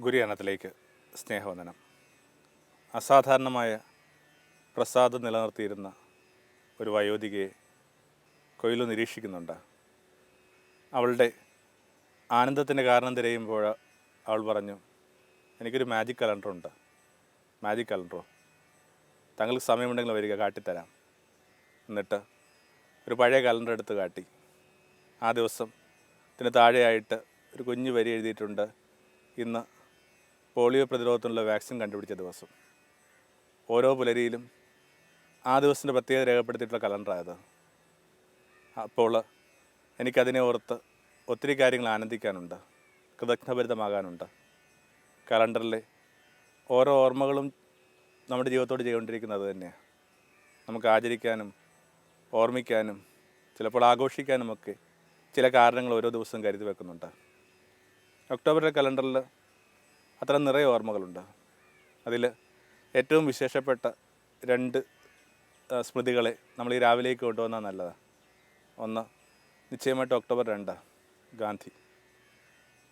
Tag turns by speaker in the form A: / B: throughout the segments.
A: ഗുരുയാനത്തിലേക്ക് സ്നേഹവന്ദനം. അസാധാരണമായ പ്രസാദം നിലനിർത്തിയിരുന്ന ഒരു വയോധികയെ കൊയിലു നിരീക്ഷിക്കുന്നുണ്ട്. അവളുടെ ആനന്ദത്തിൻ്റെ കാരണം തിരയുമ്പോൾ അവൾ പറഞ്ഞു, എനിക്കൊരു മാജിക് കലണ്ടറുണ്ട്. മാജിക് കലണ്ടറോ? താങ്കൾക്ക് സമയമുണ്ടെങ്കിൽ വരിക, കാട്ടിത്തരാം. എന്നിട്ട് ഒരു പഴയ കലണ്ടർ എടുത്ത് കാട്ടി. ആ ദിവസം ഇതിന് താഴെയായിട്ട് ഒരു കുഞ്ഞു വരി എഴുതിയിട്ടുണ്ട്, ഇന്ന് പോളിയോ പ്രതിരോധത്തിനുള്ള വാക്സിൻ കണ്ടുപിടിച്ച ദിവസം. ഓരോ പുലരിയിലും ആ ദിവസത്തിൻ്റെ പ്രത്യേകത രേഖപ്പെടുത്തിയിട്ടുള്ള കലണ്ടറായത്. അപ്പോൾ എനിക്കതിനെ ഓർത്ത് ഒത്തിരി കാര്യങ്ങൾ ആനന്ദിക്കാനുണ്ട്, കൃതജ്ഞഭരിതമാകാനുണ്ട്. കലണ്ടറിലെ ഓരോ ഓർമ്മകളും നമ്മുടെ ജീവിതത്തോട് ചെയ്തുകൊണ്ടിരിക്കുന്നത് തന്നെയാണ്. നമുക്ക് ആചരിക്കാനും ഓർമ്മിക്കാനും ചിലപ്പോൾ ആഘോഷിക്കാനുമൊക്കെ ചില കാരണങ്ങൾ ഓരോ ദിവസവും കരുതി വെക്കുന്നുണ്ട്. ഒക്ടോബറിലെ കലണ്ടറിൽ അത്ര നിറയെ ഓർമ്മകളുണ്ട്. അതിൽ ഏറ്റവും വിശേഷപ്പെട്ട 2 സ്മൃതികളെ നമ്മൾ ഈ രാവിലേക്ക് കൊണ്ടുവന്നാൽ നല്ലതാണ്. ഒന്ന് നിശ്ചയമായിട്ട് ഒക്ടോബർ 2, ഗാന്ധി.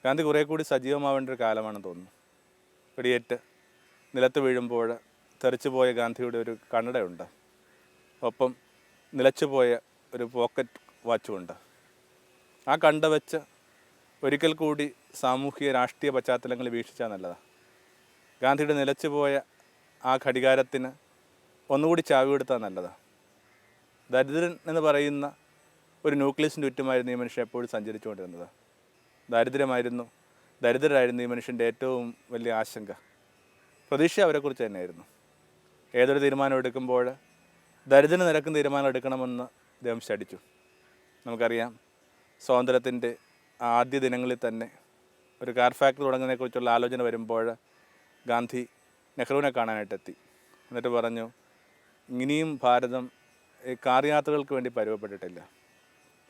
A: ഗാന്ധി കുറേ കൂടി സജീവമാവേണ്ട ഒരു കാലമാണെന്ന് തോന്നുന്നു. വെടിയേറ്റ് നിലത്ത് വീഴുമ്പോൾ തെറിച്ചു പോയ ഗാന്ധിയുടെ ഒരു കണ്ണടയുണ്ട്. ഒപ്പം നിലച്ചുപോയ ഒരു പോക്കറ്റ് വാച്ചുമുണ്ട്. ആ കണ്ട വെച്ച് ഒരിക്കൽ കൂടി സാമൂഹിക രാഷ്ട്രീയ പശ്ചാത്തലങ്ങൾ വീക്ഷിച്ചാൽ നല്ലതാണ്. ഗാന്ധിയുടെ നിലച്ചുപോയ ആ ഘടികാരത്തിന് ഒന്നുകൂടി ചാവി കൊടുത്താൽ നല്ലതാണ്. ദരിദ്രൻ എന്ന് പറയുന്ന ഒരു ന്യൂക്ലിയസിൻ്റെ ചുറ്റുമായിരുന്നു ഈ മനുഷ്യൻ എപ്പോഴും സഞ്ചരിച്ചുകൊണ്ടിരുന്നത്. ദരിദ്രരായിരുന്നു ഈ മനുഷ്യൻ്റെ ഏറ്റവും വലിയ ആശങ്ക. പ്രതീക്ഷ അവരെക്കുറിച്ച് തന്നെയായിരുന്നു. ഏതൊരു തീരുമാനം എടുക്കുമ്പോൾ ദരിദ്രന് നിരക്കുന്ന തീരുമാനം എടുക്കണമെന്ന് അദ്ദേഹം ശഠിച്ചു. നമുക്കറിയാം, സ്വാതന്ത്ര്യത്തിൻ്റെ ആദ്യ ദിനങ്ങളിൽ തന്നെ ഒരു കാർ ഫാക്ടറി തുടങ്ങുന്നതിനെക്കുറിച്ചുള്ള ആലോചന വരുമ്പോൾ ഗാന്ധി നെഹ്റുവിനെ കാണാനായിട്ടെത്തി. എന്നിട്ട് പറഞ്ഞു, ഇനിയും ഭാരതം കാർ യാത്രകൾക്ക് വേണ്ടി പരുവപ്പെട്ടിട്ടില്ല,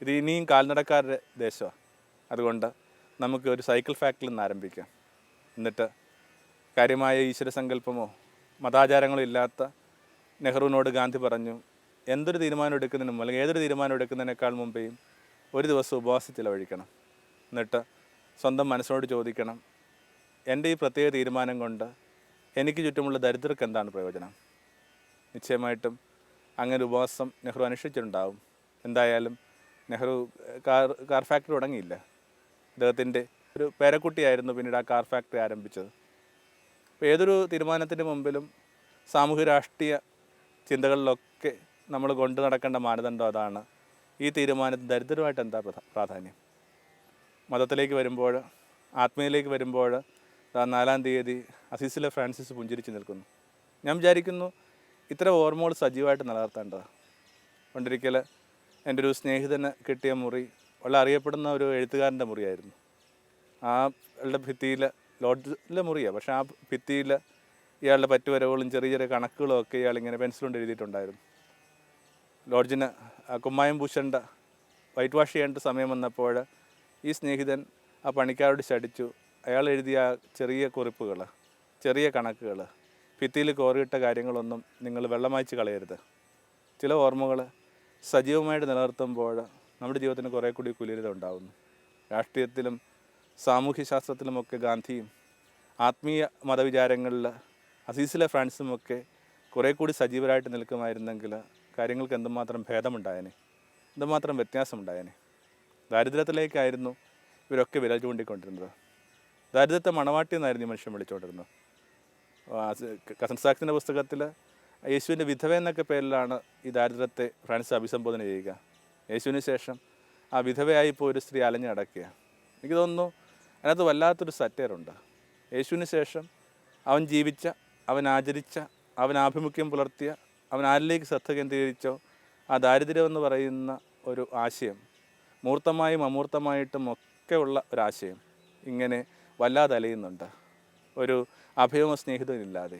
A: ഇത് ഇനിയും കാൽനടക്കാരുടെ ദേശമാണ്, അതുകൊണ്ട് നമുക്ക് ഒരു സൈക്കിൾ ഫാക്ടറിയിൽ നിന്ന് ആരംഭിക്കാം. എന്നിട്ട് കാര്യമായ ഈശ്വരസങ്കല്പമോ മതാചാരങ്ങളോ ഇല്ലാത്ത നെഹ്റുവിനോട് ഗാന്ധി പറഞ്ഞു, എന്തൊരു തീരുമാനം എടുക്കുന്നതിനും അല്ലെങ്കിൽ ഏതൊരു തീരുമാനം എടുക്കുന്നതിനേക്കാൾ മുമ്പേയും ഒരു ദിവസം ഉപവാസം ചിലവഴിക്കണം. എന്നിട്ട് സ്വന്തം മനസ്സിനോട് ചോദിക്കണം, എൻ്റെ ഈ പ്രത്യേക തീരുമാനം കൊണ്ട് എനിക്ക് ചുറ്റുമുള്ള ദരിദ്രർക്ക് എന്താണ് പ്രയോജനം? നിശ്ചയമായിട്ടും അങ്ങനെ ഉപവാസം നെഹ്റു അനുഷ്ഠിച്ചിട്ടുണ്ടാവും. എന്തായാലും നെഹ്റു കാർ ഫാക്ടറി തുടങ്ങിയില്ല. അദ്ദേഹത്തിൻ്റെ ഒരു പേരക്കുട്ടിയായിരുന്നു പിന്നീട് ആ കാർ ഫാക്ടറി ആരംഭിച്ചത്. അപ്പോൾ ഏതൊരു തീരുമാനത്തിൻ്റെ മുമ്പിലും സാമൂഹ്യ രാഷ്ട്രീയ ചിന്തകളിലൊക്കെ നമ്മൾ കൊണ്ടു നടക്കേണ്ട മാനദണ്ഡം അതാണ്. ഈ തീരുമാനത്തിൽ ദരിദ്രമായിട്ട് എന്താ പ്രാധാന്യം? മതത്തിലേക്ക് വരുമ്പോൾ, ആത്മീയയിലേക്ക് വരുമ്പോൾ 4-ാം തീയതി അസീസിലെ ഫ്രാൻസിസ് പുഞ്ചിരിച്ച് നിൽക്കുന്നു. ഞാൻ വിചാരിക്കുന്നു, ഇത്തരം ഓർമ്മകൾ സജീവമായിട്ട് നിലനിർത്തേണ്ടതാണ്. പണ്ടൊരിക്കൽ എൻ്റെ ഒരു സ്നേഹിതന് കിട്ടിയ മുറി വളരെ അറിയപ്പെടുന്ന ഒരു എഴുത്തുകാരൻ്റെ മുറിയായിരുന്നു. ആ ആളുടെ ഭിത്തിയിൽ, ലോഡ്ജിലെ മുറിയാണ്, പക്ഷേ ആ ഭിത്തിയിൽ ഇയാളുടെ പറ്റുവരവുകളും ചെറിയ ചെറിയ കണക്കുകളും ഒക്കെ ഇയാളിങ്ങനെ പെൻസിലുകൊണ്ട് എഴുതിയിട്ടുണ്ടായിരുന്നു. ലോഡ്ജിന് കുമ്മായം പൂശേണ്ട, വൈറ്റ് വാഷ് ചെയ്യേണ്ട സമയം വന്നപ്പോൾ ഈ സ്നേഹിതൻ ആ പണിക്കാരോട് ശഠിച്ചു, അയാൾ എഴുതിയ ചെറിയ കുറിപ്പുകൾ, ചെറിയ കണക്കുകൾ, ഭിത്തിയിൽ കോറിയിട്ട കാര്യങ്ങളൊന്നും നിങ്ങൾ വെള്ളമായ്ച്ച് കളയരുത്. ചില ഓർമ്മകൾ സജീവമായിട്ട് നിലനിർത്തുമ്പോൾ നമ്മുടെ ജീവിതത്തിന് കുറേ കൂടി കുലീനത ഉണ്ടാകുന്നു. രാഷ്ട്രീയത്തിലും സാമൂഹ്യശാസ്ത്രത്തിലുമൊക്കെ ഗാന്ധിയും ആത്മീയ മതവിചാരങ്ങളിൽ അസീസിലെ ഫ്രാൻസുമൊക്കെ കുറേ കൂടി സജീവരായിട്ട് നിൽക്കുമായിരുന്നെങ്കിൽ കാര്യങ്ങൾക്ക് എന്തുമാത്രം ഭേദമുണ്ടായേനെ, എന്തുമാത്രം വ്യത്യാസമുണ്ടായേനെ. ദാരിദ്ര്യത്തിലേക്കായിരുന്നു ഇവരൊക്കെ വിരൽ ചൂണ്ടിക്കൊണ്ടിരുന്നത്. ദാരിദ്ര്യത്തെ മണവാട്ടി എന്നായിരുന്നു ഈ മനുഷ്യൻ വിളിച്ചുകൊണ്ടിരുന്നത്. കസൻ സാക്സിൻ്റെ പുസ്തകത്തിൽ യേശുവിൻ്റെ വിധവ എന്നൊക്കെ പേരിലാണ് ഈ ദാരിദ്ര്യത്തെ ഫ്രാൻസ് അഭിസംബോധന ചെയ്യുക. യേശുവിന് ശേഷം ആ വിധവയായി ഇപ്പോൾ ഒരു സ്ത്രീ അലഞ്ഞു നടക്കുക. എനിക്ക് തോന്നുന്നു അതിനകത്ത് വല്ലാത്തൊരു സറ്റയറുണ്ട്. യേശുവിന് ശേഷം അവൻ ജീവിച്ച, അവൻ ആചരിച്ച, അവൻ ആഭിമുഖ്യം പുലർത്തിയ, അവൻ ആരിലേക്ക് ശ്രദ്ധ കേന്ദ്രീകരിച്ചോ ആ ദാരിദ്ര്യമെന്ന് പറയുന്ന ഒരു ആശയം, മൂർത്തമായും അമൂർത്തമായിട്ടും ഒക്കെ ഉള്ള ഒരാശയം ഇങ്ങനെ വല്ലാതെ അലയുന്നുണ്ട്. ഒരു അഭയമോ സ്നേഹിതവും ഇല്ലാതെ.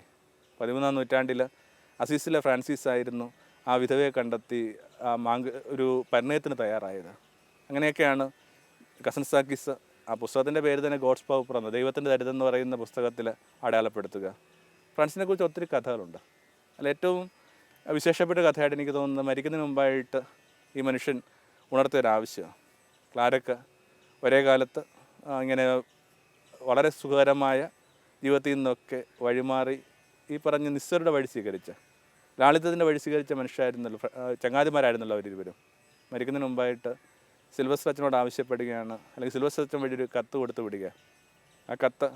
A: 13-ാം നൂറ്റാണ്ടിൽ അസീസിലെ ഫ്രാൻസിസ് ആയിരുന്നു ആ വിധവയെ കണ്ടെത്തി ഒരു പരിണയത്തിന് തയ്യാറായത്. അങ്ങനെയൊക്കെയാണ് കസൻ സാക്കിസ് ആ പുസ്തകത്തിൻ്റെ പേര് തന്നെ ഗോഡ്സ് പവർ എന്ന ദൈവത്തിൻ്റെ ദരിദ്രം എന്ന് പറയുന്ന പുസ്തകത്തിൽ അടയാളപ്പെടുത്തുക. ഫ്രാൻസിനെ കുറിച്ച് ഒത്തിരി കഥകളുണ്ട്. അതിൽ ഏറ്റവും വിശേഷപ്പെട്ട കഥയായിട്ട് എനിക്ക് തോന്നുന്നത്, മരിക്കുന്നതിന് മുമ്പായിട്ട് ഈ മനുഷ്യൻ ഉണർത്തിയൊരാവശ്യമാണ്. ക്ലാരക്ക് ഒരേ കാലത്ത് ഇങ്ങനെ വളരെ സുഖകരമായ ജീവിതത്തിൽ നിന്നൊക്കെ വഴിമാറി ഈ പറഞ്ഞ നിസ്സരുടെ വഴി സ്വീകരിച്ച, ലാളിത്യത്തിൻ്റെ വഴി സ്വീകരിച്ച മനുഷ്യരായിരുന്നല്ലോ, ചങ്ങാതിമാരായിരുന്നല്ലോ അവരിരുവരും. മരിക്കുന്നതിന് മുമ്പായിട്ട് സിൽവസ്റ്റർ അച്ഛനോട് ആവശ്യപ്പെടുകയാണ്, അല്ലെങ്കിൽ സിൽവസ്റ്റർ അച്ഛൻ വഴി ഒരു കത്ത് കൊടുത്ത് വിടുക. ആ കത്ത്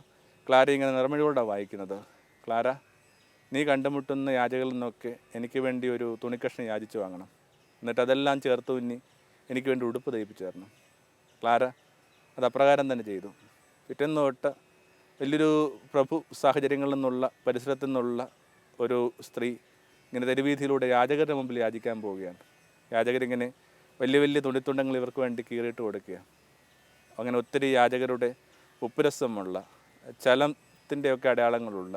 A: ക്ലാര ഇങ്ങനെ നിറമിഴിയോടാണ് വായിക്കുന്നത്. ക്ലാര, നീ കണ്ടുമുട്ടുന്ന യാചകരിൽ നിന്നൊക്കെ എനിക്ക് വേണ്ടി ഒരു തുണിക്കഷ്ണം യാചിച്ചു വാങ്ങണം, എന്നിട്ട് അതെല്ലാം ചേർത്ത് ഉന്നി എനിക്ക് വേണ്ടി ഉടുപ്പ് തയ്പ്പിച്ചു തരണം. ക്ലാര അത് അപ്രകാരം തന്നെ ചെയ്തു. പിറ്റേന്ന് തൊട്ട് വലിയൊരു പ്രഭു സാഹചര്യങ്ങളിൽ നിന്നുള്ള, പരിസരത്തു നിന്നുള്ള ഒരു സ്ത്രീ ഇങ്ങനെ തെരുവീഥിയിലൂടെ യാചകരുടെ മുമ്പിൽ യാചിക്കാൻ പോവുകയാണ്. യാചകരിങ്ങനെ വലിയ വലിയ തുണിത്തുണ്ടങ്ങൾ ഇവർക്ക് വേണ്ടി കീറിയിട്ട് കൊടുക്കുക. അങ്ങനെ ഒത്തിരി യാചകരുടെ ഉപ്പുരസമുള്ള, ചലത്തിൻ്റെയൊക്കെ അടയാളങ്ങളുള്ള,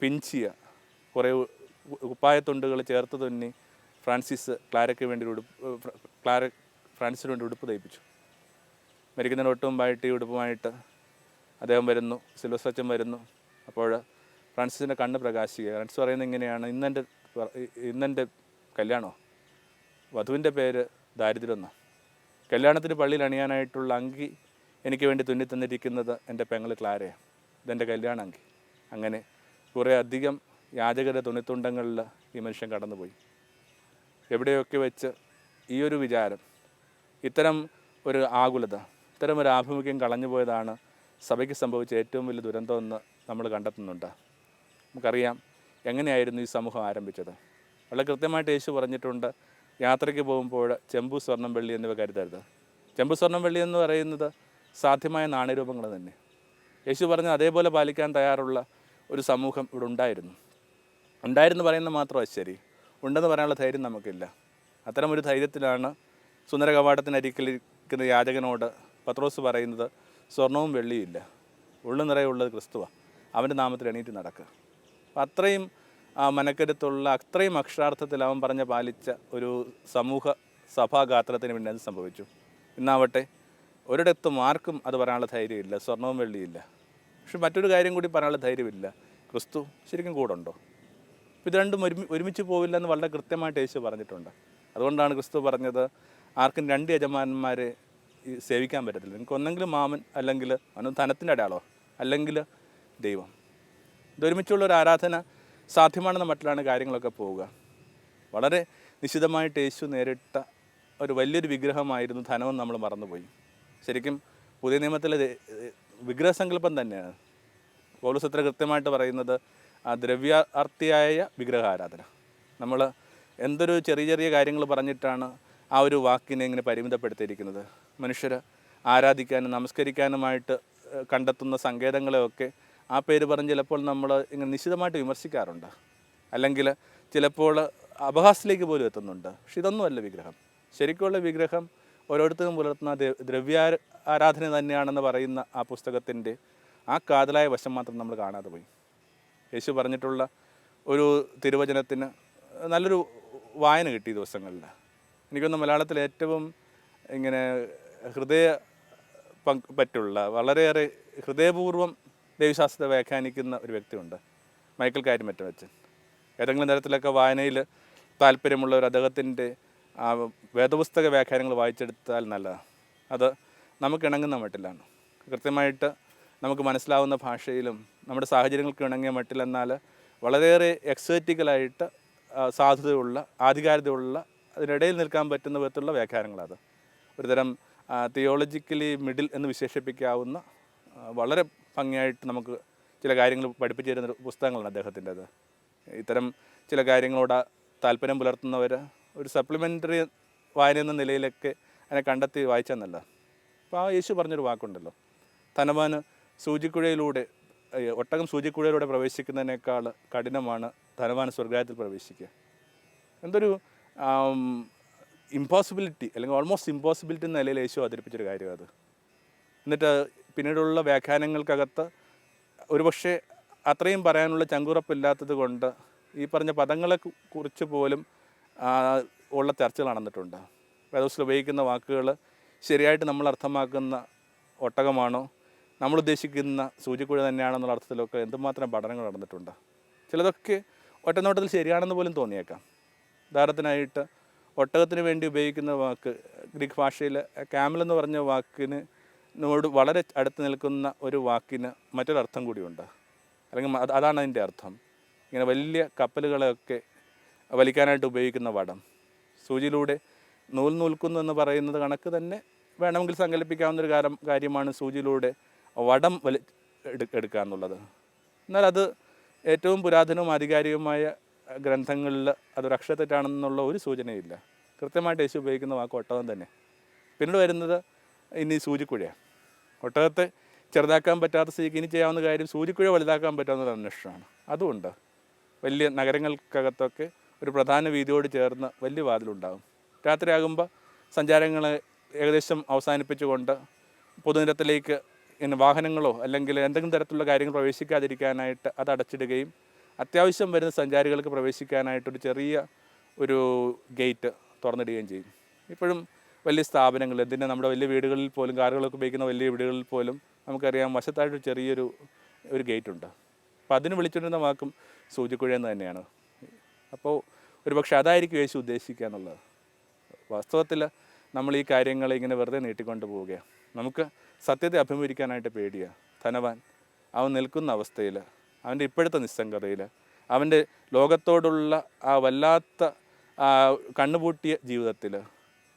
A: പിഞ്ചിയ കുറേ കുപ്പായത്തുണ്ടുകൾ ചേർത്ത് തുന്നി ക്ലാരയ്ക്ക് വേണ്ടി ഫ്രാൻസിന് വേണ്ടി ഉടുപ്പ് തയ്പ്പിച്ചു. മരിക്കുന്നതിന് ഒട്ടും മുമ്പായിട്ട് ഈ ഉടുപ്പുമായിട്ട് അദ്ദേഹം വരുന്നു, സിൽവസ്റ്റർ അച്ഛൻ വരുന്നു. അപ്പോൾ ഫ്രാൻസിൻ്റെ കണ്ണ് പ്രകാശിക്കുക. ഫ്രാൻസിസ് പറയുന്നത് ഇങ്ങനെയാണ്, ഇന്നെൻ്റെ കല്യാണമോ, വധുവിൻ്റെ പേര് ദാരിദ്ര്യം എന്നാണ്. കല്യാണത്തിന് പള്ളിയിൽ അണിയാനായിട്ടുള്ള അങ്കി എനിക്ക് വേണ്ടി തുന്നിത്തന്നിരിക്കുന്നത് എൻ്റെ പെങ്ങൾ ക്ലാരയാണ്, ഇതെൻ്റെ കല്യാണ അങ്കി. അങ്ങനെ കുറേ അധികം യാചകരുടെ തുണിത്തുണ്ടങ്ങളിൽ ഈ മനുഷ്യൻ കടന്നുപോയി. എവിടെയൊക്കെ വെച്ച് ഈ ഒരു വിചാരം, ഇത്തരം ഒരു ആകുലത, ഇത്തരം ഒരു ആഭിമുഖ്യം കളഞ്ഞു പോയതാണ് സഭയ്ക്ക് സംഭവിച്ച ഏറ്റവും വലിയ ദുരന്തമെന്ന് നമ്മൾ കണ്ടെത്തുന്നുണ്ട്. നമുക്കറിയാം എങ്ങനെയായിരുന്നു ഈ സമൂഹം ആരംഭിച്ചത്. വളരെ കൃത്യമായിട്ട് യേശു പറഞ്ഞിട്ടുണ്ട്, യാത്രയ്ക്ക് പോകുമ്പോൾ ചെമ്പു, സ്വർണം, വെള്ളി എന്നിവ കരുതരുത്. ചെമ്പു, സ്വർണം, വെള്ളി എന്ന് പറയുന്നത് സാധ്യമായ നാണ്യരൂപങ്ങൾ തന്നെ. യേശു പറഞ്ഞ അതേപോലെ പാലിക്കാൻ തയ്യാറുള്ള ഒരു സമൂഹം ഇവിടെ ഉണ്ടായിരുന്നു പറയുന്നത് മാത്രമല്ല ശരി, ഉണ്ടെന്ന് പറയാനുള്ള ധൈര്യം നമുക്കില്ല. അത്തരം ഒരു ധൈര്യത്തിലാണ് സുന്ദര കവാടത്തിനരികിലിരിക്കുന്ന യാചകനോട് പത്രോസ് പറയുന്നത്, സ്വർണവും വെള്ളിയും ഇല്ല, ഉള്ളു നിറയുള്ളത് ക്രിസ്തുവാണ്, അവൻ്റെ നാമത്തിൽ എണീറ്റ് നടക്കുക. അപ്പം അത്രയും മനക്കരുത്തുള്ള, അത്രയും അക്ഷരാർത്ഥത്തിൽ അവൻ പാലിച്ച ഒരു സഭാഗാത്രത്തിന് വേണ്ടി അത് സംഭവിച്ചു. ഇന്നാവട്ടെ ഒരിടത്തും ആർക്കും അത് പറയാനുള്ള ധൈര്യമില്ല, സ്വർണവും വെള്ളിയില്ല. പക്ഷെ മറ്റൊരു കാര്യം കൂടി പറയാനുള്ള ധൈര്യമില്ല, ക്രിസ്തു ശരിക്കും കൂടുണ്ടോ? ഇത് രണ്ടും ഒരുമിച്ച് പോവില്ല എന്ന് വളരെ കൃത്യമായിട്ട് യേശു പറഞ്ഞിട്ടുണ്ട്. അതുകൊണ്ടാണ് ക്രിസ്തു പറഞ്ഞത്, ആർക്കും രണ്ട് യജമാനന്മാരെ സേവിക്കാൻ പറ്റത്തില്ല. നിങ്ങൾക്ക് ഒന്നെങ്കിലും മാമൻ, അല്ലെങ്കിൽ ധനത്തിൻ്റെ അടയാളോ, അല്ലെങ്കിൽ ദൈവം. ഇതൊരുമിച്ചുള്ളൊരു ആരാധന സാധ്യമാണെന്ന മട്ടിലാണ് കാര്യങ്ങളൊക്കെ പോവുക. വളരെ നിശിതമായിട്ട് യേശു നേരിട്ട ഒരു വലിയൊരു വിഗ്രഹമായിരുന്നു ധനമെന്ന് നമ്മൾ മറന്നുപോയി. ശരിക്കും പുതിയ നിയമത്തിലെ വിഗ്രഹസങ്കല്പം തന്നെയാണ് പൗലോസ് എത്ര കൃത്യമായിട്ട് പറയുന്നത്, ആ ദ്രവ്യാർത്ഥിയായ വിഗ്രഹാരാധന. നമ്മൾ എന്തൊരു ചെറിയ ചെറിയ കാര്യങ്ങൾ പറഞ്ഞിട്ടാണ് ആ ഒരു വാക്കിനെ ഇങ്ങനെ പരിമിതപ്പെടുത്തിയിരിക്കുന്നത്. മനുഷ്യർ ആരാധിക്കാനും നമസ്കരിക്കാനുമായിട്ട് കണ്ടെത്തുന്ന സങ്കേതങ്ങളെയൊക്കെ ആ പേര് പറഞ്ഞ് ചിലപ്പോൾ നമ്മൾ ഇങ്ങനെ നിശിതമായിട്ട് വിമർശിക്കാറുണ്ട്, അല്ലെങ്കിൽ ചിലപ്പോൾ അപഹാസത്തിലേക്ക് പോലും എത്തുന്നുണ്ട്. പക്ഷെ ഇതൊന്നുമല്ല വിഗ്രഹം. ശരിക്കുള്ള വിഗ്രഹം ഓരോരുത്തരും പുലർത്തുന്ന ആരാധന തന്നെയാണെന്ന് പറയുന്ന ആ പുസ്തകത്തിൻ്റെ ആ കാതലായ വശം മാത്രം നമ്മൾ കാണാതെ പോയി. യേശു പറഞ്ഞിട്ടുള്ള ഒരു തിരുവചനത്തിന് നല്ലൊരു വായന കിട്ടി ദിവസങ്ങളിൽ. എനിക്കൊന്ന് മലയാളത്തിൽ ഏറ്റവും ഇങ്ങനെ പറ്റുള്ള, വളരെയേറെ ഹൃദയപൂർവ്വം ദൈവശാസ്ത്രത്തെ വ്യാഖ്യാനിക്കുന്ന ഒരു വ്യക്തിയുണ്ട്, മൈക്കൽ കാരിമറ്റം അച്ഛൻ. ഏതെങ്കിലും തരത്തിലൊക്കെ വായനയിൽ താല്പര്യമുള്ള ഒരു അദ്ദേഹത്തിൻ്റെ വേദപുസ്തക വ്യാഖ്യാനങ്ങൾ വായിച്ചെടുത്താൽ നല്ലതാണ്. അത് നമുക്ക് ഇണങ്ങുന്ന മട്ടിലാണ്, കൃത്യമായിട്ട് നമുക്ക് മനസ്സിലാവുന്ന ഭാഷയിലും നമ്മുടെ സാഹചര്യങ്ങൾക്ക് ഇണങ്ങിയ മട്ടിലെന്നാൽ വളരെയേറെ എക്സേറ്റിക്കലായിട്ട് സാധുതയുള്ള, ആധികാരികതയുള്ള, അതിനിടയിൽ നിൽക്കാൻ പറ്റുന്ന വിധത്തിലുള്ള വ്യാഖ്യാനങ്ങളത്. ഒരുതരം തിയോളജിക്കലി മിഡിൽ എന്ന് വിശേഷിപ്പിക്കാവുന്ന വളരെ ഭംഗിയായിട്ട് നമുക്ക് ചില കാര്യങ്ങൾ പഠിപ്പിച്ചു തരുന്ന പുസ്തകങ്ങളാണ് അദ്ദേഹത്തിൻ്റെത്. ഇത്തരം ചില കാര്യങ്ങളോട് താല്പര്യം പുലർത്തുന്നവർ ഒരു സപ്ലിമെൻ്ററി വായന എന്ന നിലയിലൊക്കെ അതിനെ കണ്ടെത്തി വായിച്ചാൽ നല്ല. അപ്പോൾ ആ യേശു പറഞ്ഞൊരു വാക്കുണ്ടല്ലോ, ധനവാന് ഒട്ടകം സൂചിക്കുഴയിലൂടെ പ്രവേശിക്കുന്നതിനേക്കാൾ കഠിനമാണ് ധനവാന് സ്വർഗ്ഗരാജ്യത്തിൽ പ്രവേശിക്കുക. എന്തൊരു ഇമ്പോസിബിലിറ്റി, അല്ലെങ്കിൽ ഓൾമോസ്റ്റ് ഇമ്പോസിബിലിറ്റി എന്ന നിലയിൽ യേശു അവതരിപ്പിച്ചൊരു കാര്യം അത്. എന്നിട്ട് പിന്നീടുള്ള വ്യാഖ്യാനങ്ങൾക്കകത്ത് ഒരുപക്ഷെ അത്രയും പറയാനുള്ള ചങ്കുറപ്പില്ലാത്തത് കൊണ്ട് ഈ പറഞ്ഞ പദങ്ങളെ കുറിച്ച് പോലും ഉള്ള ചർച്ചകൾ നടന്നിട്ടുണ്ട്. വേദപുസ്തകത്തിൽ ഉപയോഗിക്കുന്ന വാക്കുകൾ ശരിയായിട്ട് നമ്മൾ അർത്ഥമാക്കുന്ന ഒട്ടകമാണോ, നമ്മൾ ഉദ്ദേശിക്കുന്ന സൂചിക്കുഴ തന്നെയാണെന്നുള്ള അർത്ഥത്തിലൊക്കെ എന്തുമാത്രം പഠനങ്ങൾ നടന്നിട്ടുണ്ട്. ചിലതൊക്കെ ഒറ്റനോട്ടത്തിൽ ശരിയാണെന്ന് പോലും തോന്നിയേക്കാം. ഉദാഹരണത്തിനായിട്ട് ഒട്ടകത്തിന് വേണ്ടി ഉപയോഗിക്കുന്ന വാക്ക് ഗ്രീക്ക് ഭാഷയിൽ ക്യാമൽ എന്ന് പറഞ്ഞ വാക്കിനോട് വളരെ അടുത്ത് നിൽക്കുന്ന ഒരു വാക്കിന് മറ്റൊരർത്ഥം കൂടിയുണ്ട്. അല്ലെങ്കിൽ അതാണ് അതിൻ്റെ അർത്ഥം. ഇങ്ങനെ വലിയ കപ്പലുകളെയൊക്കെ വലിക്കാനായിട്ട് ഉപയോഗിക്കുന്ന വടം, സൂചിയിലൂടെ നൂൽ നൂൽക്കുന്നു എന്ന് പറയുന്നത് കണക്ക് തന്നെ വേണമെങ്കിൽ സങ്കല്പിക്കാവുന്നൊരു കാര്യമാണ് സൂചിയിലൂടെ വടം എടുക്കുക എന്നുള്ളത്. എന്നാൽ അത് ഏറ്റവും പുരാതനവും ആധികാരികമായ ഗ്രന്ഥങ്ങളിൽ അതൊരു അക്ഷരത്തെറ്റാണെന്നുള്ള ഒരു സൂചനയില്ല. കൃത്യമായിട്ട് യേശു ഉപയോഗിക്കുന്ന വാക്ക് ഒട്ടകം തന്നെ. പിന്നീട് വരുന്നത് ഇനി സൂചിക്കുഴയാണ്. ഒട്ടകത്തെ ചെറുതാക്കാൻ പറ്റാത്ത സ്ഥിതിക്ക് ഇനി ചെയ്യാവുന്ന കാര്യം സൂചിക്കുഴ വലുതാക്കാൻ പറ്റാവുന്ന അന്വേഷണമാണ്. അതുകൊണ്ട് വലിയ നഗരങ്ങൾക്കകത്തൊക്കെ ഒരു പ്രധാന വീതിയോട് ചേർന്ന് വലിയ വാതിലുണ്ടാകും. രാത്രിയാകുമ്പോൾ സഞ്ചാരങ്ങളെ ഏകദേശം അവസാനിപ്പിച്ചുകൊണ്ട് പൊതുനിരത്തിലേക്ക് ഇങ്ങനെ വാഹനങ്ങളോ അല്ലെങ്കിൽ എന്തെങ്കിലും തരത്തിലുള്ള കാര്യങ്ങൾ പ്രവേശിക്കാതിരിക്കാനായിട്ട് അത് അടച്ചിടുകയും അത്യാവശ്യം വരുന്ന സഞ്ചാരികൾക്ക് പ്രവേശിക്കാനായിട്ടൊരു ചെറിയ ഒരു ഗേറ്റ് തുറന്നിടുകയും ചെയ്യും. ഇപ്പോഴും വലിയ സ്ഥാപനങ്ങൾ, എന്തിന് നമ്മുടെ വലിയ വീടുകളിൽ പോലും, കാറുകളൊക്കെ ഉപയോഗിക്കുന്ന വലിയ വീടുകളിൽ പോലും നമുക്കറിയാം വശത്തായിട്ട് ചെറിയൊരു ഗേറ്റുണ്ട്. അപ്പോൾ അതിന് വിളിച്ചുകൊണ്ടിരുന്ന വാക്കും സൂചിക്കുഴയെന്ന് തന്നെയാണ്. അപ്പോൾ ഒരുപക്ഷെ അതായിരിക്കും യേശു ഉദ്ദേശിക്കുക എന്നുള്ളത്. വാസ്തവത്തിൽ നമ്മൾ ഈ കാര്യങ്ങൾ ഇങ്ങനെ വെറുതെ നീട്ടിക്കൊണ്ട് പോവുകയാണ്. നമുക്ക് സത്യത്തെ അഭിമുഖീകരിക്കാനായിട്ട് പേടിയാണ്. ധനവാൻ അവൻ നിൽക്കുന്ന അവസ്ഥയിൽ, അവൻ്റെ ഇപ്പോഴത്തെ നിസ്സംഗതയിൽ, അവൻ്റെ ലോകത്തോടുള്ള ആ വല്ലാത്ത കണ്ണുപൂട്ടിയ ജീവിതത്തിൽ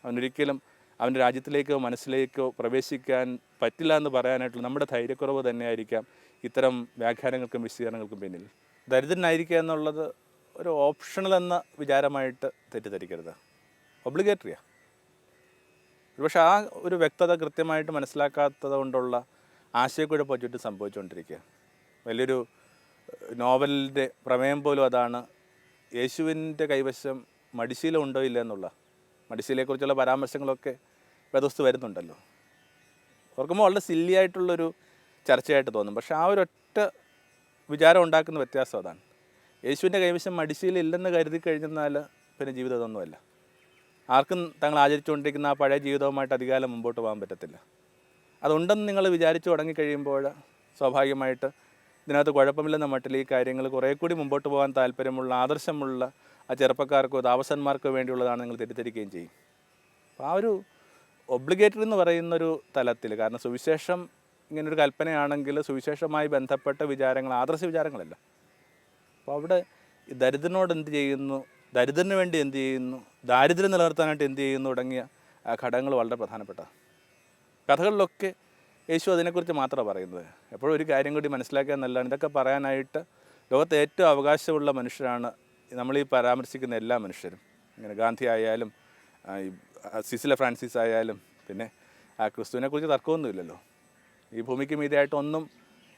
A: അവനൊരിക്കലും അവൻ്റെ രാജ്യത്തിലേക്കോ മനസ്സിലേക്കോ പ്രവേശിക്കാൻ പറ്റില്ല എന്ന് പറയാനായിട്ടുള്ള നമ്മുടെ ധൈര്യക്കുറവ് തന്നെയായിരിക്കാം ഇത്തരം വ്യാഖ്യാനങ്ങൾക്കും വിശദീകരണങ്ങൾക്കും പിന്നിൽ. ദരിദ്രനായിരിക്കുക എന്നുള്ളത് ഒരു ഓപ്ഷണൽ എന്ന വിചാരമായിട്ട് തെറ്റിദ്ധരിക്കരുത്. ഒബ്ലിഗേറ്ററിയാണ്. പക്ഷേ ആ ഒരു വ്യക്തത കൃത്യമായിട്ട് മനസ്സിലാക്കാത്തത് കൊണ്ടുള്ള ആശയക്കുഴപ്പം ചുറ്റും സംഭവിച്ചുകൊണ്ടിരിക്കുക. വലിയൊരു നോവലിൻ്റെ പ്രമേയം പോലും അതാണ്. യേശുവിൻ്റെ കൈവശം മടിശീല ഉണ്ടോ ഇല്ല എന്നുള്ള. മടിശീലയെക്കുറിച്ചുള്ള പരാമർശങ്ങളൊക്കെ വേദോസ്തു വരുന്നുണ്ടല്ലോ. ഓർക്കുമ്പോൾ വളരെ സില്ലിയായിട്ടുള്ളൊരു ചർച്ചയായിട്ട് തോന്നും. പക്ഷേ ആ ഒരൊറ്റ വിചാരം ഉണ്ടാക്കുന്ന വ്യത്യാസം അതാണ്. യേശുവിൻ്റെ കൈവശം മടിശീല ഇല്ലെന്ന് കരുതി കഴിഞ്ഞാൽ പിന്നെ ജീവിതം ഇതൊന്നുമല്ല. ആർക്കും തങ്ങൾ ആചരിച്ചുകൊണ്ടിരിക്കുന്ന ആ പഴയ ജീവിതവുമായിട്ട് അധികാലം മുമ്പോട്ട് പോകാൻ പറ്റത്തില്ല. അതുണ്ടെന്ന് നിങ്ങൾ വിചാരിച്ചു തുടങ്ങിക്കഴിയുമ്പോൾ സ്വാഭാവികമായിട്ട് ഇതിനകത്ത് കുഴപ്പമില്ലെന്ന മട്ടിൽ ഈ കാര്യങ്ങൾ കുറേ കൂടി മുമ്പോട്ട് പോകാൻ താല്പര്യമുള്ള, ആദർശമുള്ള ആ ചെറുപ്പക്കാർക്കോ താമസന്മാർക്കോ വേണ്ടിയുള്ളതാണ് നിങ്ങൾ തെറ്റിദ്ധരിക്കുകയും ചെയ്യും. അപ്പോൾ ആ ഒരു ഒബ്ലിഗേറ്ററി എന്ന് പറയുന്നൊരു തലത്തിൽ, കാരണം സുവിശേഷം ഇങ്ങനൊരു കൽപ്പനയാണെങ്കിൽ സുവിശേഷവുമായി ബന്ധപ്പെട്ട വിചാരങ്ങൾ ആദർശ വിചാരങ്ങളല്ല. അപ്പോൾ അവിടെ ദരിദ്രനോട് എന്ത് ചെയ്യുന്നു, ദരിദ്രന് വേണ്ടി എന്ത് ചെയ്യുന്നു, ദാരിദ്ര്യം നിലനിർത്താനായിട്ട് എന്ത് ചെയ്യുന്നു തുടങ്ങിയ ഘടകങ്ങൾ വളരെ പ്രധാനപ്പെട്ട കഥകളിലൊക്കെ യേശു അതിനെക്കുറിച്ച് മാത്രമാണ് പറയുന്നത്. എപ്പോഴും ഒരു കാര്യം കൂടി മനസ്സിലാക്കുക എന്നല്ലാണ്, ഇതൊക്കെ പറയാനായിട്ട് ലോകത്തെ ഏറ്റവും അവകാശമുള്ള മനുഷ്യരാണ് നമ്മളീ പരാമർശിക്കുന്ന എല്ലാ മനുഷ്യരും. ഇങ്ങനെ ഗാന്ധി ആയാലും സിസില ഫ്രാൻസിസ് ആയാലും പിന്നെ ക്രിസ്തുവിനെക്കുറിച്ച് തർക്കമൊന്നുമില്ലല്ലോ. ഈ ഭൂമിക്ക് മീതെയായിട്ട് ഒന്നും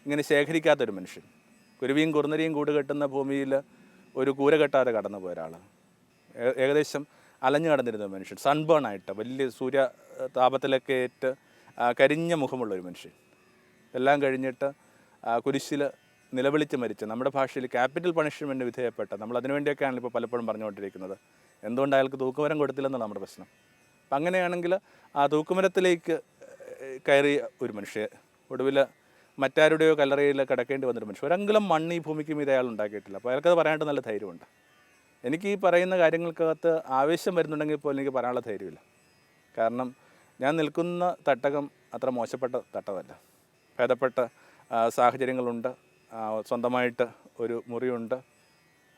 A: ഇങ്ങനെ ശേഖരിക്കാത്തൊരു മനുഷ്യൻ. കുരുവിയും കുറുനരിയും കൂട് കെട്ടുന്ന ഭൂമിയിൽ ഒരു കൂര കെട്ടാതെ കടന്നു പോയ ഒരാൾ, ഏകദേശം അലഞ്ഞു കടന്നിരുന്ന മനുഷ്യൻ, സൺബേൺ ആയിട്ട് വലിയ സൂര്യ താപത്തിലൊക്കെ ഏറ്റ് കരിഞ്ഞ മുഖമുള്ളൊരു മനുഷ്യൻ. എല്ലാം കഴിഞ്ഞിട്ട് കുരിശിൽ നിലവിളിച്ച് മരിച്ച, നമ്മുടെ ഭാഷയിൽ ക്യാപിറ്റൽ പണിഷ്മെൻറ്റ് വിധേയപ്പെട്ട, നമ്മൾ അതിനുവേണ്ടിയൊക്കെയാണ് ഇപ്പോൾ പലപ്പോഴും പറഞ്ഞുകൊണ്ടിരിക്കുന്നത്. എന്തുകൊണ്ട് അയാൾക്ക് തൂക്കുമരം കൊടുത്തില്ലെന്നാണ് നമ്മുടെ പ്രശ്നം. അപ്പം അങ്ങനെയാണെങ്കിൽ ആ തൂക്കുമരത്തിലേക്ക് കയറിയ ഒരു മനുഷ്യൻ, ഒടുവിൽ മറ്റാരുടെയോ കല്ലറയിൽ കിടക്കേണ്ടി വന്നൊരു മനുഷ്യൻ, ഒരങ്കിലും മണ്ണ് ഈ ഭൂമിക്ക് മീതെ അയാൾ ഉണ്ടാക്കിയിട്ടില്ല. അപ്പോൾ അയാൾക്കത് പറയാനായിട്ട് നല്ല ധൈര്യമുണ്ട്. എനിക്ക് ഈ പറയുന്ന കാര്യങ്ങൾക്കകത്ത് ആവേശം വരുന്നുണ്ടെങ്കിൽ പോലും എനിക്ക് പറയാനുള്ള ധൈര്യമില്ല. കാരണം ഞാൻ നിൽക്കുന്ന തട്ടകം അത്ര മോശപ്പെട്ട തട്ടമല്ല. ഭേദപ്പെട്ട സാഹചര്യങ്ങളുണ്ട്, സ്വന്തമായിട്ട് ഒരു മുറിയുണ്ട്,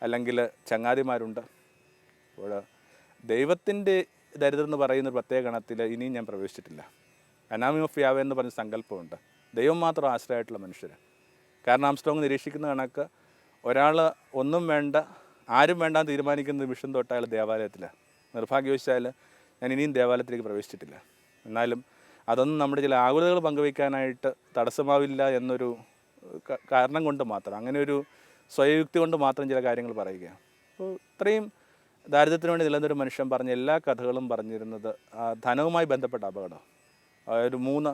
A: അല്ലെങ്കിൽ ചങ്ങാതിമാരുണ്ട്. അപ്പോൾ ദൈവത്തിൻ്റെ ദരിദ്രം എന്ന് പറയുന്നൊരു പ്രത്യേക ഗണത്തിൽ ഇനിയും ഞാൻ പ്രവേശിച്ചിട്ടില്ല. അനാമി ഓഫ് യാവേ എന്ന് പറഞ്ഞ സങ്കല്പമുണ്ട്. ദൈവം മാത്രം ആശ്രയമായിട്ടുള്ള മനുഷ്യർ. കാരണം ആംസ്ട്രോങ് നിരീക്ഷിക്കുന്ന കണക്ക് ഒരാൾ ഒന്നും വേണ്ട, ആരും വേണ്ടാന്ന് തീരുമാനിക്കുന്ന നിമിഷം തൊട്ട് അയാൾ ദേവാലയത്തിലാണ്. നിർഭാഗ്യവശാൽ ഞാൻ ഇനിയും ദേവാലയത്തിലേക്ക് പ്രവേശിച്ചിട്ടില്ല. എന്നാലും അതൊന്നും നമ്മുടെ ചില ആകുലതകൾ പങ്കുവയ്ക്കാനായിട്ട് തടസ്സമാവില്ല എന്നൊരു കാരണം കൊണ്ട് മാത്രം, അങ്ങനെ ഒരു സ്വയയുക്തി കൊണ്ട് മാത്രം ചില കാര്യങ്ങൾ പറയുകയാണ്. അപ്പോൾ ഇത്രയും ദാരിദ്ര്യത്തിന് വേണ്ടി നിലനിന്നൊരു മനുഷ്യൻ പറഞ്ഞ എല്ലാ കഥകളും പറഞ്ഞിരുന്നത് ധനവുമായി ബന്ധപ്പെട്ട അപകടം. ഒരു 3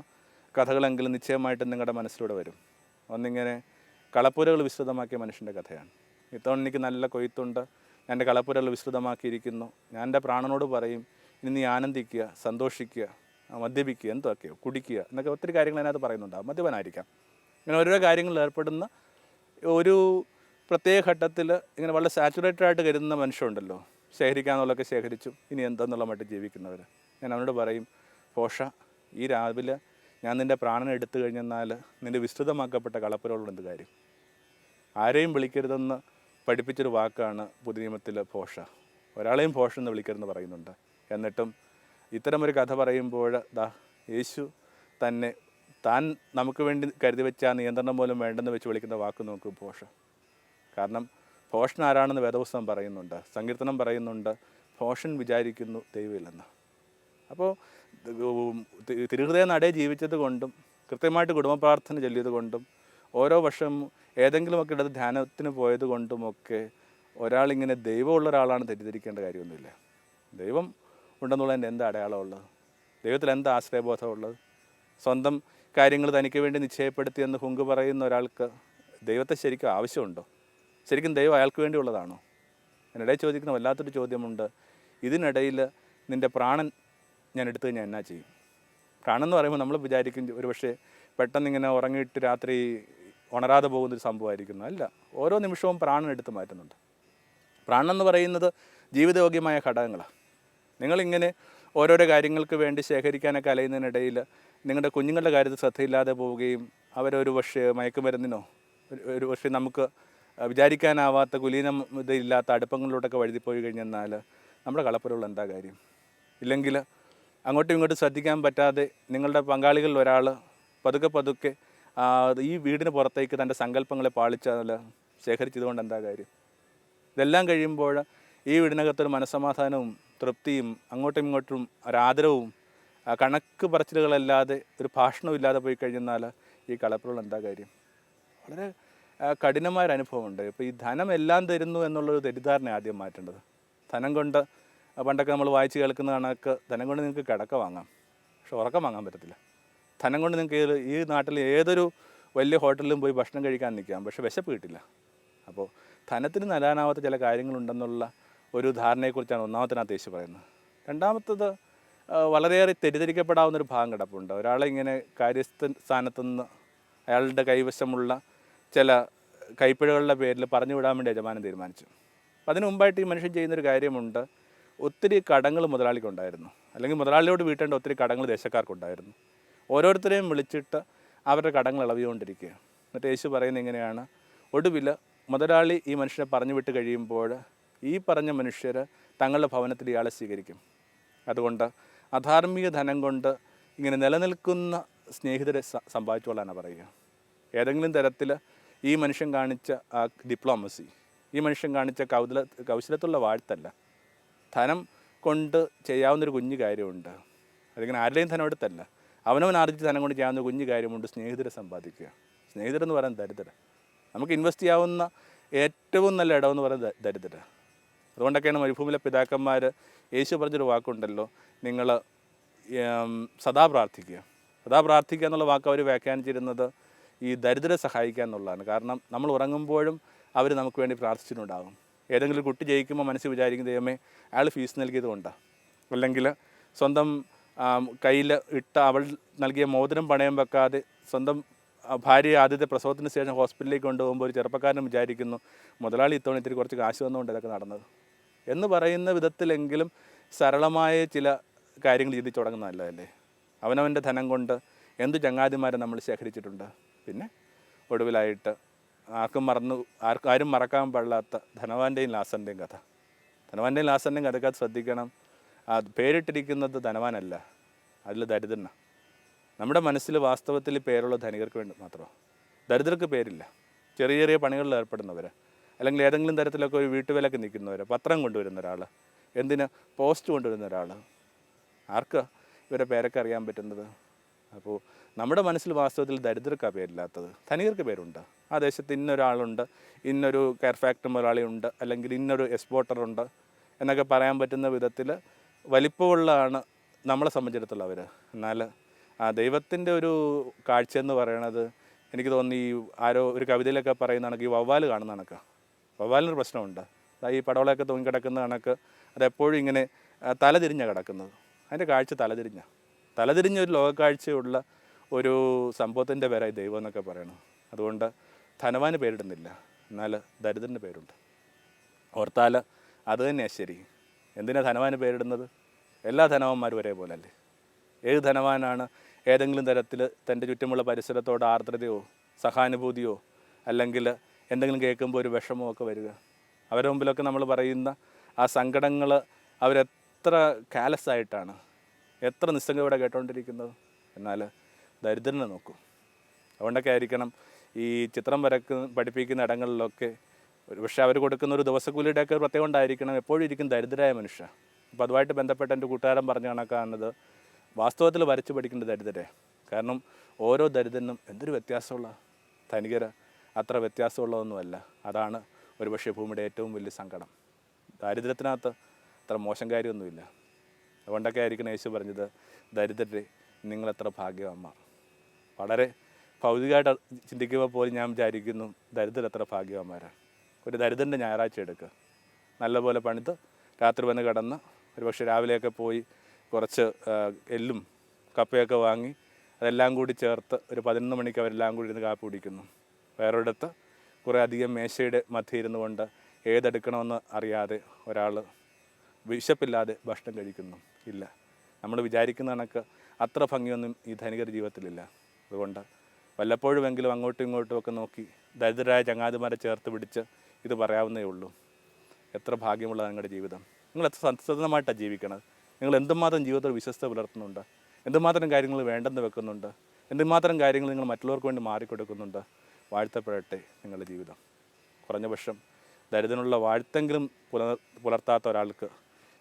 A: കഥകളെങ്കിലും നിശ്ചയമായിട്ടും നിങ്ങളുടെ മനസ്സിലൂടെ വരും. ഒന്നിങ്ങനെ കളപ്പുരകൾ വിസ്തൃതമാക്കിയ മനുഷ്യൻ്റെ കഥയാണ്. ഇത്തവണ എനിക്ക് നല്ല കൊയ്ത്തുണ്ട്, ഞാൻ എൻ്റെ കളപ്പുരകൾ വിസ്തൃതമാക്കിയിരിക്കുന്നു, ഞാൻ എൻ്റെ പ്രാണനോട് പറയും ഇനി നീ ആനന്ദിക്കുക, സന്തോഷിക്കുക, മദ്യപിക്കുക, എന്തൊക്കെയോ കുടിക്കുക എന്നൊക്കെ ഒത്തിരി കാര്യങ്ങൾ അതിനകത്ത് പറയുന്നുണ്ടാകും. മദ്യപനായിരിക്കാം. ഇങ്ങനെ ഓരോ കാര്യങ്ങളിൽ ഏർപ്പെടുന്ന ഒരു പ്രത്യേക ഘട്ടത്തിൽ ഇങ്ങനെ വളരെ സാച്ചുറേറ്റഡ് ആയിട്ട് കരുതുന്ന മനുഷ്യരുണ്ടല്ലോ, ശേഖരിക്കാന്നുള്ളതൊക്കെ ശേഖരിച്ചു ഇനി എന്തെന്നുള്ള മട്ടിൽ ജീവിക്കുന്നവർ. ഞാൻ അവനോട് പറയും, പോഷ, ഈ രാവിലെ ഞാൻ നിൻ്റെ പ്രാണനെ എടുത്തു കഴിഞ്ഞെന്നാൽ നിൻ്റെ വിസ്തൃതമാക്കപ്പെട്ട കളപ്പുരകളോട് എന്ത് കാര്യം? ആരെയും വിളിക്കരുതെന്ന് പഠിപ്പിച്ചൊരു വാക്കാണ് പുതിയ നിയമത്തിൽ ഭോഷ. ഒരാളെയും ഭോഷ എന്ന് വിളിക്കരുതെന്ന് പറയുന്നുണ്ട്. എന്നിട്ടും ഇത്തരമൊരു കഥ പറയുമ്പോൾ യേശു തന്നെ താൻ നമുക്ക് വേണ്ടി കരുതി വെച്ച ആ നിയന്ത്രണം പോലും വേണ്ടെന്ന് വെച്ച് വിളിക്കുന്ന വാക്ക് നോക്കൂ, ഭോഷ. കാരണം ഭോഷൻ ആരാണെന്ന് വേദപുസ്തകം പറയുന്നുണ്ട്, സങ്കീർത്തനം പറയുന്നുണ്ട്, ഭോഷൻ വിചാരിക്കുന്നു ദൈവമില്ലെന്ന്. അപ്പോൾ തിരുഹൃദയ നടയെ ജീവിച്ചത് കൊണ്ടും കൃത്യമായിട്ട് കുടുംബ പ്രാർത്ഥന ചൊല്ലിയത് കൊണ്ടും ഓരോ വർഷം ഏതെങ്കിലുമൊക്കെ ഇടത്ത് ധ്യാനത്തിന് പോയത് കൊണ്ടുമൊക്കെ ഒരാളിങ്ങനെ ദൈവമുള്ള ഒരാളാണ് തെറ്റിദ്ധരിക്കേണ്ട കാര്യമൊന്നുമില്ല. ദൈവം ഉണ്ടെന്നുള്ളതിൻ്റെ എന്താ അടയാളമുള്ളത്? ദൈവത്തിൽ എന്താ ആശ്രയബോധമുള്ളത്? സ്വന്തം കാര്യങ്ങൾ തനിക്ക് വേണ്ടി നിശ്ചയപ്പെടുത്തിയെന്ന് ഹുങ്ക് പറയുന്ന ഒരാൾക്ക് ദൈവത്തെ ശരിക്കും ആവശ്യമുണ്ടോ? ശരിക്കും ദൈവം അയാൾക്ക് വേണ്ടിയുള്ളതാണോ? എന്നിടയിൽ ചോദിക്കുന്ന വല്ലാത്തൊരു ചോദ്യമുണ്ട്. ഇതിനിടയിൽ നിൻ്റെ പ്രാണൻ ഞാൻ എടുത്തു കഴിഞ്ഞാൽ എന്നാ ചെയ്യും? പ്രാണൻ എന്ന് പറയുമ്പോൾ നമ്മൾ വിചാരിക്കും ഒരു പക്ഷേ പെട്ടെന്നിങ്ങനെ ഉറങ്ങിയിട്ട് രാത്രി ഉണരാതെ പോകുന്നൊരു സംഭവമായിരിക്കുന്നു. അല്ല, ഓരോ നിമിഷവും പ്രാണൻ എടുത്ത് മാറ്റുന്നുണ്ട്. പ്രാണൻ എന്ന് പറയുന്നത് ജീവിതയോഗ്യമായ ഘടകങ്ങളാണ്. നിങ്ങളിങ്ങനെ ഓരോരോ കാര്യങ്ങൾക്ക് വേണ്ടി ശേഖരിക്കാനൊക്കെ അലയുന്നതിനിടയിൽ നിങ്ങളുടെ കുഞ്ഞുങ്ങളുടെ കാര്യത്തിൽ ശ്രദ്ധയില്ലാതെ പോവുകയും അവരൊരു പക്ഷേ മയക്കുമരുന്നിനോ ഒരു പക്ഷേ നമുക്ക് വിചാരിക്കാനാവാത്ത കുലീനം ഇതില്ലാത്ത അടുപ്പങ്ങളിലോട്ടൊക്കെ വഴുതിപ്പോയി കഴിഞ്ഞെന്നാൽ നമ്മുടെ കളപ്പുരകൾ എന്താ കാര്യം? ഇല്ലെങ്കിൽ അങ്ങോട്ടും ഇങ്ങോട്ടും ശ്രദ്ധിക്കാൻ പറ്റാതെ നിങ്ങളുടെ പങ്കാളികളിൽ ഒരാൾ പതുക്കെ ഈ വീടിന് പുറത്തേക്ക് തൻ്റെ സങ്കല്പങ്ങളെ പാളിച്ചാൽ ശേഖരിച്ചതുകൊണ്ട് എന്താ കാര്യം? ഇതെല്ലാം കഴിയുമ്പോൾ ഈ വീടിനകത്തൊരു മനസ്സമാധാനവും തൃപ്തിയും അങ്ങോട്ടും ഇങ്ങോട്ടും ഒരാദരവും കണക്ക് പറച്ചിലുകളല്ലാതെ ഒരു ഭാഷണവും ഇല്ലാതെ പോയി കഴിഞ്ഞാൽ ഈ കളപ്പുരകൾ എന്താ കാര്യം? വളരെ കഠിനമായൊരനുഭവമുണ്ട്. ഇപ്പോൾ ഈ ധനം എല്ലാം തരുന്നു എന്നുള്ളൊരു തെറ്റിദ്ധാരണ ആദ്യം മാറ്റേണ്ടത്. ധനം കൊണ്ട് പണ്ടൊക്കെ നമ്മൾ വായിച്ച് കേൾക്കുന്ന കണക്ക് ധനം കൊണ്ട് നിങ്ങൾക്ക് കിടക്ക വാങ്ങാം, പക്ഷെ ഉറക്കം വാങ്ങാൻ പറ്റത്തില്ല. ധനം കൊണ്ട് നിങ്ങൾക്ക് ഈ നാട്ടിൽ ഏതൊരു വലിയ ഹോട്ടലിലും പോയി ഭക്ഷണം കഴിക്കാൻ നിൽക്കാം, പക്ഷെ വിശപ്പ് കിട്ടില്ല. അപ്പോൾ ധനത്തിന് നൽകാനാവാത്ത ചില കാര്യങ്ങളുണ്ടെന്നുള്ള ഒരു ധാരണയെക്കുറിച്ചാണ് ഒന്നാമത്തിനകത്ത് യേശു പറയുന്നത്. രണ്ടാമത്തത് വളരെയേറെ തെറ്റിദ്ധരിക്കപ്പെടാവുന്നൊരു ഭാഗം കിടപ്പുണ്ട്. ഒരാളെ ഇങ്ങനെ കാര്യസ്ഥാനത്തുനിന്ന് അയാളുടെ കൈവശമുള്ള ചില കൈപ്പിഴകളുടെ പേരിൽ പറഞ്ഞു വിടാൻ വേണ്ടി യജമാനൻ തീരുമാനിച്ചു. അപ്പം അതിന് മുമ്പായിട്ട് ഈ മനുഷ്യൻ ചെയ്യുന്നൊരു കാര്യമുണ്ട്. ഒത്തിരി കടങ്ങൾ മുതലാളിക്കുണ്ടായിരുന്നു, അല്ലെങ്കിൽ മുതലാളിയോട് വീട്ടേണ്ട ഒത്തിരി കടങ്ങൾ ദേശക്കാർക്കുണ്ടായിരുന്നു. ഓരോരുത്തരെയും വിളിച്ചിട്ട് അവരുടെ കടങ്ങൾ ഇളവിക്കൊണ്ടിരിക്കുക. എന്നിട്ട് യേശു പറയുന്നത് ഇങ്ങനെയാണ്, ഒടുവിൽ മുതലാളി ഈ മനുഷ്യനെ പറഞ്ഞു വിട്ട് കഴിയുമ്പോൾ ഈ പറഞ്ഞ മനുഷ്യർ തങ്ങളുടെ ഭവനത്തിൽ ഇയാളെ സ്വീകരിക്കും. അതുകൊണ്ട് അധാർമിക ധനം കൊണ്ട് ഇങ്ങനെ നിലനിൽക്കുന്ന സ്നേഹിതരെ സമ്പാദിച്ചോളാനാണ് പറയുക. ഏതെങ്കിലും തരത്തിൽ ഈ മനുഷ്യൻ കാണിച്ച ആ ഡിപ്ലോമസി, ഈ മനുഷ്യൻ കാണിച്ച കൗശലത്തുള്ള വാഴ്ത്തല്ല. ധനം കൊണ്ട് ചെയ്യാവുന്നൊരു കുഞ്ഞു കാര്യമുണ്ട്. അതിങ്ങനെ ആരുടെയും ധനം എടുത്തല്ല, അവനവൻ ആർജിച്ച് ധനം കൊണ്ട് ചെയ്യാവുന്ന കുഞ്ഞു കാര്യമുണ്ട്, സ്നേഹിതരെ സമ്പാദിക്കുക. സ്നേഹിതരെന്ന് പറയുന്നത് ദരിദ്രർ. നമുക്ക് ഇൻവെസ്റ്റ് ചെയ്യാവുന്ന ഏറ്റവും നല്ല ഇടമെന്ന് പറയുന്നത് ദരിദ്രർ. അതുകൊണ്ടൊക്കെയാണ് മരുഭൂമിയിലെ പിതാക്കന്മാർ യേശു പറഞ്ഞൊരു വാക്കുണ്ടല്ലോ, നിങ്ങൾ സദാ പ്രാർത്ഥിക്കുക. സദാ പ്രാർത്ഥിക്കുക എന്നുള്ള വാക്ക് അവർ വ്യാഖ്യാനിച്ചിരുന്നത് ഈ ദരിദ്രരെ സഹായിക്കുക എന്നുള്ളതാണ്. കാരണം നമ്മൾ ഉറങ്ങുമ്പോഴും അവർ നമുക്ക് വേണ്ടി പ്രാർത്ഥിച്ചിട്ടുണ്ടാകും. ഏതെങ്കിലും കുട്ടി ജയിക്കുമ്പോൾ മനസ്സിൽ വിചാരിക്കും, ദൈവമേ അയാൾ ഫീസ് നൽകിയത് കൊണ്ടാണ്, അല്ലെങ്കിൽ സ്വന്തം കയ്യിൽ ഇട്ട അവൾ നൽകിയ മോതിരം പണയം വെക്കാതെ സ്വന്തം ഭാര്യയെ ആദ്യത്തെ പ്രസവത്തിന് ശേഷം ഹോസ്പിറ്റലിലേക്ക് കൊണ്ടുപോകുമ്പോൾ ഒരു ചെറുപ്പക്കാരനും വിചാരിക്കുന്നു, മുതലാളി ഇത്തവണ ഇത്തിരി കുറച്ച് കാശ് വന്നുകൊണ്ട് ഇതൊക്കെ നടന്നത് എന്ന് പറയുന്ന വിധത്തിലെങ്കിലും സരളമായ ചില കാര്യങ്ങൾ ചിന്തിച്ച് തുടങ്ങുന്നത് നല്ലതല്ലേ? അവനവൻ്റെ ധനം കൊണ്ട് എന്ത് ചങ്ങാതിമാരെ നമ്മൾ ശേഖരിച്ചിട്ടുണ്ട്. പിന്നെ ഒടുവിലായിട്ട് ആരും മറക്കാൻ പാടില്ലാത്ത ധനവാൻ്റെയും ലാസറിൻ്റെയും കഥ. ധനവാൻ്റെയും ലാസറിൻ്റെയും കഥക്കകത്ത് ശ്രദ്ധിക്കണം, പേരിട്ടിരിക്കുന്നത് ധനവാനല്ല, അതിൽ ദരിദ്രനാണ്. നമ്മുടെ മനസ്സിൽ വാസ്തവത്തിൽ പേരുള്ള ധനികർക്ക് വേണ്ടി മാത്രമോ? ദരിദ്രർക്ക് പേരില്ല. ചെറിയ ചെറിയ പണികളിൽ ഏർപ്പെടുന്നവർ, അല്ലെങ്കിൽ ഏതെങ്കിലും തരത്തിലൊക്കെ ഒരു വീട്ടുവിലക്ക് നിൽക്കുന്നവർ, പത്രം കൊണ്ടുവരുന്ന ഒരാൾ, എന്തിന് പോസ്റ്റ് കൊണ്ടുവരുന്ന ഒരാൾ, ആർക്കാ ഇവരെ പേരൊക്കെ അറിയാൻ പറ്റുന്നത്? അപ്പോൾ നമ്മുടെ മനസ്സിൽ വാസ്തവത്തിൽ ദരിദ്രർക്കാണ് പേരില്ലാത്തത്, ധനികർക്ക് പേരുണ്ട്. ആ ദേശത്ത് ഇന്നൊരാളുണ്ട്, ഇന്നൊരു കെയർ ഫാക്ടറി മുതലാളിയുണ്ട്, അല്ലെങ്കിൽ ഇന്നൊരു എക്സ്പോർട്ടറുണ്ട് എന്നൊക്കെ പറയാൻ പറ്റുന്ന വിധത്തിൽ വലിപ്പമുള്ളതാണ് നമ്മളെ സംബന്ധിച്ചിടത്തോളം അവർ. എന്നാൽ ആ ദൈവത്തിൻ്റെ ഒരു കാഴ്ച എന്ന് പറയണത് എനിക്ക് തോന്നുന്നു ഈ ആരോ ഒരു കവിതയിലൊക്കെ പറയുന്ന കണക്ക് ഈ വവ്വാൽ കാണുന്ന കണക്കാണ്. വവ്വാലിനൊരു പ്രശ്നമുണ്ട്. ഈ പടവളമൊക്കെ തൂങ്ങിക്കിടക്കുന്ന കണക്ക് അതെപ്പോഴും ഇങ്ങനെ തലതിരിഞ്ഞാണ് കിടക്കുന്നത്. അതിൻ്റെ കാഴ്ച തലതിരിഞ്ഞ ഒരു ലോകക്കാഴ്ചയുള്ള ഒരു സംഭവത്തിൻ്റെ പേരായി ദൈവം എന്നൊക്കെ പറയണം. അതുകൊണ്ട് ധനവാന് പേരിടുന്നില്ല, എന്നാൽ ദരിദ്രന് പേരുണ്ട്. ഓർത്താൽ അത് തന്നെയാണ് ശരി. എന്തിനാണ് ധനവാന് പേരിടുന്നത്? എല്ലാ ധനവാന്മാരും ഒരേപോലെ അല്ലേ? ഏത് ധനവാനാണ് ഏതെങ്കിലും തരത്തിൽ തൻ്റെ ചുറ്റുമുള്ള പരിസരത്തോട് ആർദ്രതയോ സഹാനുഭൂതിയോ അല്ലെങ്കിൽ എന്തെങ്കിലും കേൾക്കുമ്പോൾ ഒരു വിഷമമൊക്കെ വരിക. അവരുടെ മുമ്പിലൊക്കെ നമ്മൾ പറയുന്ന ആ സങ്കടങ്ങൾ അവരെത്ര കാലസായിട്ടാണ്, എത്ര നിസ്സംഗതയോടെ കേട്ടുകൊണ്ടിരിക്കുന്നത്. എന്നാൽ ദരിദ്രനെ നോക്കും. അതുകൊണ്ടൊക്കെ ആയിരിക്കണം ഈ ചിത്രം പഠിപ്പിക്കുന്ന ഇടങ്ങളിലൊക്കെ ഒരു പക്ഷേ അവർ കൊടുക്കുന്ന ഒരു ദിവസക്കൂലിയുടെയൊക്കെ പ്രത്യേകം കൊണ്ടായിരിക്കണം എപ്പോഴും ഇരിക്കും ദരിദ്രരായ മനുഷ്യ. അപ്പോൾ അതുമായിട്ട് ബന്ധപ്പെട്ട എൻ്റെ കൂട്ടുകാരൻ പറഞ്ഞ കണക്കാണത് വാസ്തവത്തിൽ വരച്ച് പഠിക്കേണ്ട ദരിദ്രരെ. കാരണം ഓരോ ദരിദ്രനും എന്തൊരു വ്യത്യാസമുള്ള, ധനികർ അത്ര വ്യത്യാസമുള്ളതൊന്നുമല്ല. അതാണ് ഒരുപക്ഷെ ഭൂമിയുടെ ഏറ്റവും വലിയ സങ്കടം. ദാരിദ്ര്യത്തിനകത്ത് അത്ര മോശം കാര്യമൊന്നുമില്ല. അതുകൊണ്ടൊക്കെ ആയിരിക്കണം യേശു പറഞ്ഞത്, ദരിദ്രരെ നിങ്ങളെത്ര ഭാഗ്യവാന്മാർ. വളരെ ഭൗതികമായിട്ട് ചിന്തിക്കുമ്പോൾ പോലും ഞാൻ വിചാരിക്കുന്നു ദരിദ്രരെത്ര ഭാഗ്യവാന്മാരാണ്. ഒരു ദരിദ്രൻ്റെ ഞായറാഴ്ച എടുക്കുക, നല്ലപോലെ പണിത് രാത്രി വന്ന് കിടന്ന് ഒരുപക്ഷെ രാവിലെയൊക്കെ പോയി കുറച്ച് എല്ലും കപ്പയൊക്കെ വാങ്ങി അതെല്ലാം കൂടി ചേർത്ത് ഒരു 11 മണിക്ക് അവരെല്ലാം കൂടി ഇരുന്ന് കാപ്പി കുടിക്കുന്നു. വേറൊരിടത്ത് കുറേ അധികം മേശയുടെ മധ്യ ഇരുന്നു കൊണ്ട് ഏതെടുക്കണമെന്ന് അറിയാതെ ഒരാൾ വിശപ്പില്ലാതെ ഭക്ഷണം കഴിക്കുന്നു. ഇല്ല, നമ്മൾ വിചാരിക്കുന്ന കണക്ക് അത്ര ഭംഗിയൊന്നും ഈ ധനികരുടെ ജീവിതത്തിലില്ല. അതുകൊണ്ട് വല്ലപ്പോഴുമെങ്കിലും അങ്ങോട്ടും ഇങ്ങോട്ടും ഒക്കെ നോക്കി ദരിദ്രരായ ചങ്ങാതിമാരെ ചേർത്ത് പിടിച്ച് ഇത് പറയാവുന്നേ ഉള്ളൂ. എത്ര ഭാഗ്യമുള്ളതാണ് നിങ്ങളുടെ ജീവിതം. നിങ്ങൾ എത്ര സത്യസന്ധമായിട്ടാണ് ജീവിക്കണത്. നിങ്ങൾ എന്തുമാത്രം ജീവിതത്തിൽ വിശ്വസ്ത പുലർത്തുന്നുണ്ട്, എന്തുമാത്രം കാര്യങ്ങൾ വേണ്ടെന്ന് വെക്കുന്നുണ്ട്, എന്തുമാത്രം കാര്യങ്ങൾ നിങ്ങൾ മറ്റുള്ളവർക്ക് വേണ്ടി മാറിക്കൊടുക്കുന്നുണ്ട്. വാഴ്ത്തപ്പെടട്ടെ നിങ്ങളുടെ ജീവിതം. കുറഞ്ഞ പക്ഷം ദരിദ്രനുള്ള വാഴ്ത്തെങ്കിലും പുലർത്താത്ത ഒരാൾക്ക്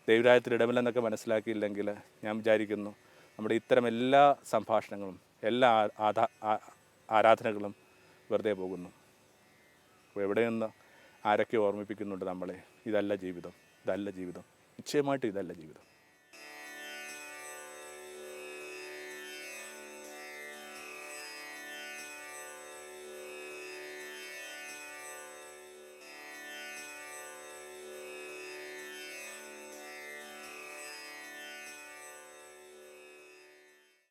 A: ദൈവരാജ്യത്തിൽ ഇടമില്ലെന്നൊക്കെ മനസ്സിലാക്കിയില്ലെങ്കിൽ ഞാൻ വിചാരിക്കുന്നു നമ്മുടെ ഇത്തരം എല്ലാ സംഭാഷണങ്ങളും എല്ലാ ആരാധനകളും വെറുതെ പോകുന്നു. അപ്പോൾ എവിടെ നിന്ന് ആരൊക്കെ ഓർമ്മിപ്പിക്കുന്നുണ്ട് നമ്മളെ, ഇതല്ല ജീവിതം, ഇതല്ല ജീവിതം, നിശ്ചയമായിട്ടും ഇതല്ല ജീവിതം.